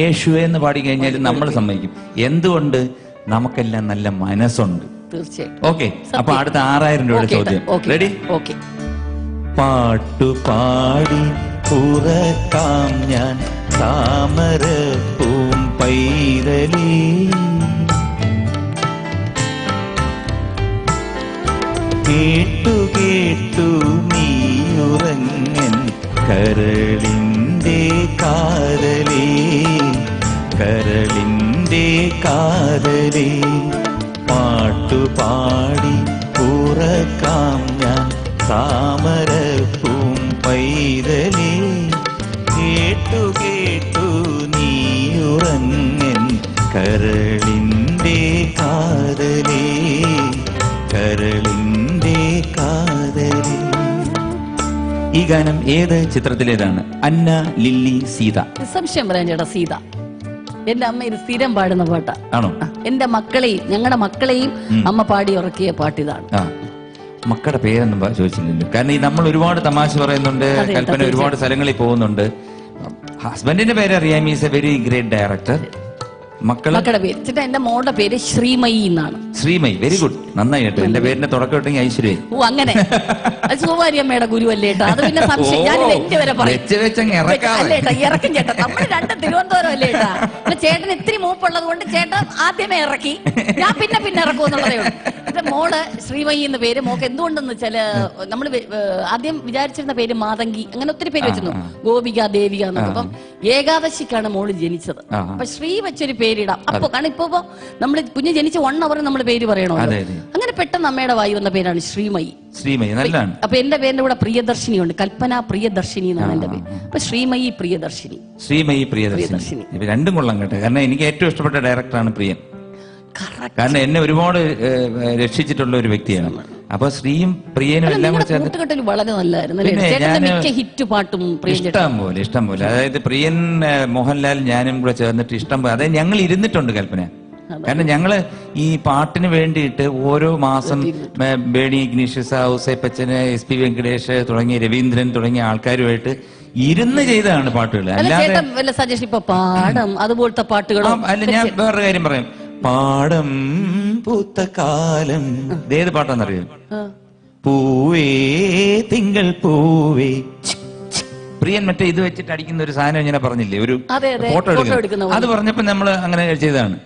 യേശുവേ എന്ന് പാടി കഴിഞ്ഞാൽ നമ്മൾ സമ്മതിക്കും. എന്തുകൊണ്ട്? നമുക്കെല്ലാം നല്ല മനസ്സുണ്ട്. തീർച്ചയായിട്ടും. ഓക്കെ, അപ്പൊ അടുത്ത 6000 രൂപയുടെ ചോദ്യം റെഡി? ഓക്കെ. പാട്ടുപാടി ഉറക്കാം ഞാൻ താമര പൂം പൈതലി, കേട്ടു കേട്ടു നീയുറങ്ങൻ കരളിന്റെ കാതലേ, കരളിന്റെ കാതലേ. പാട്ടുപാടി ഉറക്കാം ഞാൻ താമര പൂം പൈതലേ, കേട്ടു കേട്ടു നീയുറങ്ങൻ കരളിന്റെ കാതലേ, കരളിന്റെ കാതലേ. ഈ ഗാനം ഏത് ചിത്രത്തിലേതാണ്? അന്ന, ലില്ലി, സീത. സംശയം പറയാൻ ചേട്ടാ, സീത. എന്റെ അമ്മ ഇത് സ്ഥിരം പാടുന്ന പാട്ടാ. ആണോ? എന്റെ മക്കളെയും ഞങ്ങളുടെ മക്കളെയും അമ്മ പാടി ഉറക്കിയ പാട്ടിതാണ്. മക്കളുടെ പേരൊന്നും ചോദിച്ചില്ലല്ലോ. കാരണം ഈ നമ്മൾ ഒരുപാട് തമാശ പറയുന്നുണ്ട്, കൽപ്പന ഒരുപാട് സ്ഥലങ്ങളിൽ പോകുന്നുണ്ട്. ഹസ്ബൻഡിന്റെ പേര് അറിയാം, is A very great director. മക്കളുടെ പേര് ചേട്ടാ, എന്റെ മോളുടെ പേര് ശ്രീമയി എന്നാണ്. ശ്രീമയി, വെരി ഗുഡ്, നന്നായി കേട്ടോ. എന്റെ പേരിന്റെ തുടക്കം ഇട്ടെങ്കിൽ ഐശ്വര്യ. ഓ അങ്ങനെ, സുകുമാരി അമ്മയുടെ ഗുരു അല്ലേ ഏട്ടാ? അത് പിന്നെ സംശയം ഞാൻ എന്റെ വരെ പറയും ഇറക്കും ചേട്ടാ. നമ്മൾ രണ്ടും തിരുവനന്തപുരം അല്ലേ ഏട്ടാ? ചേട്ടൻ ഇത്തിരി മൂപ്പുള്ളത് കൊണ്ട് ചേട്ടൻ ആദ്യമേ ഇറക്കി, ഞാൻ പിന്നെ ഇറക്കും എന്നുള്ളതേ ഉള്ളൂ. മോള് ശ്രീമയി എന്ന പേര് മോക്ക് എന്തുകൊണ്ടെന്ന് വെച്ചാല് നമ്മള് ആദ്യം വിചാരിച്ചിരുന്ന പേര് മാതങ്കി, അങ്ങനെ ഒത്തിരി പേര് വെച്ചിരുന്നു, ഗോപിക, ദേവിക എന്നൊക്കെ. അപ്പം ഏകാദശിക്കാണ് മോള് ജനിച്ചത്. അപ്പൊ ശ്രീ വെച്ചൊരു പേരിടാം. അപ്പൊ കാരണം ഇപ്പൊ നമ്മള് കുഞ്ഞ് ജനിച്ച് 1 hour നമ്മൾ പേര് പറയണോ? അങ്ങനെ പെട്ടെന്ന് അമ്മയുടെ വായി വന്ന പേരാണ് ശ്രീമയി. ശ്രീമയി നല്ലതാണ്. അപ്പൊ എന്റെ പേരിന്റെ കൂടെ പ്രിയദർശിനി ഉണ്ട്, കൽപ്പന പ്രിയദർശിനി എന്നാണ് എന്റെ പേര്. അപ്പൊ ശ്രീമയി പ്രിയദർശിനി. ശ്രീമയി പ്രിയദർശിനി, രണ്ടും കൊള്ളാം കേട്ടോ. കാരണം എനിക്ക് ഏറ്റവും ഇഷ്ടപ്പെട്ട ഡയറക്ടറാണ് പ്രിയൻ. കാരണം എന്നെ ഒരുപാട് രക്ഷിച്ചിട്ടുള്ള ഒരു വ്യക്തിയാണ്. അപ്പൊ ശ്രീയും പ്രിയനും എല്ലാം കൂടെ ചേർന്ന് വളരെ നല്ലതായിരുന്നു. ഇഷ്ടം പോലെ അതായത് പ്രിയൻ, മോഹൻലാൽ, ഞാനും കൂടെ ചേർന്നിട്ട് ഇഷ്ടം പോലെ അതായത് ഞങ്ങൾ ഇരുന്നിട്ടുണ്ട് കൽപ്പന. കാരണം ഞങ്ങള് ഈ പാട്ടിന് വേണ്ടിയിട്ട് ഓരോ മാസം ബേണി ഇഗ്നീഷ്യസ്, ഔസേപ്പച്ചന്, SP വെങ്കടേഷ് തുടങ്ങിയ രവീന്ദ്രൻ തുടങ്ങിയ ആൾക്കാരുമായിട്ട് ഇരുന്ന് ചെയ്തതാണ് പാട്ടുകൾ. അല്ലാതെ പാടം അതുപോലത്തെ പാട്ടുകളും അല്ല. ഞാൻ വേറൊരു കാര്യം പറയാം. പാടം പൂത്ത കാലം, ഇതേത് പാട്ടാന്നറിയോ? പൂവേ തിങ്കൾ പൂവേ. പ്രിയൻ മറ്റേ ഇത് വെച്ചിട്ട് അടിക്കുന്ന ഒരു സാധനം ഇങ്ങനെ പറഞ്ഞില്ലേ, ഒരു ഫോട്ടോ എടുക്കുന്നത്. അത് പറഞ്ഞപ്പോ നമ്മള് അങ്ങനെ ചെയ്തതാണ്.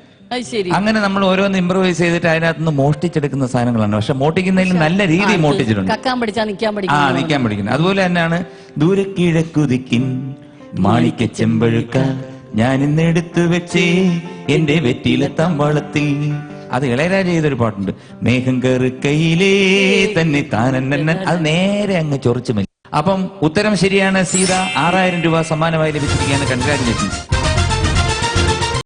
അങ്ങനെ നമ്മൾ ഓരോന്ന് ഇംപ്രൂവൈസ് ചെയ്തിട്ട് അതിനകത്തുനിന്ന് മോഷ്ടിച്ചെടുക്കുന്ന സാധനങ്ങളാണ്. പക്ഷെ മോഷ്ടിക്കുന്നതിൽ നല്ല രീതിയിൽ മോഷ്ടിച്ചിട്ടുണ്ട്. നിൽക്കാൻ പഠിക്കുന്നത്. അതുപോലെ തന്നെയാണ് ദൂരെ കിഴക്കുതിക്കിൻ മാണിക്ക ചെമ്പഴുക്ക ഞാൻ ഇന്ന് എടുത്തു വെച്ചേ എന്റെ വെറ്റിയിലെ തമ്പളത്തിൽ. അത് ഇളയരാജ ചെയ്തൊരു പാട്ടുണ്ട്, മേഘം കറുക്കയിലേ തന്നെ താനെന്നെ. അത് നേരെ അങ്ങ് ചൊറിച്ചു മതി. അപ്പം ഉത്തരം ശരിയാണ്, സീത. 6000 രൂപ സമ്മാനമായി ലഭിച്ചിരിക്കുകയാണ്. കൺഗ്രാറ്റുലേഷൻസ്.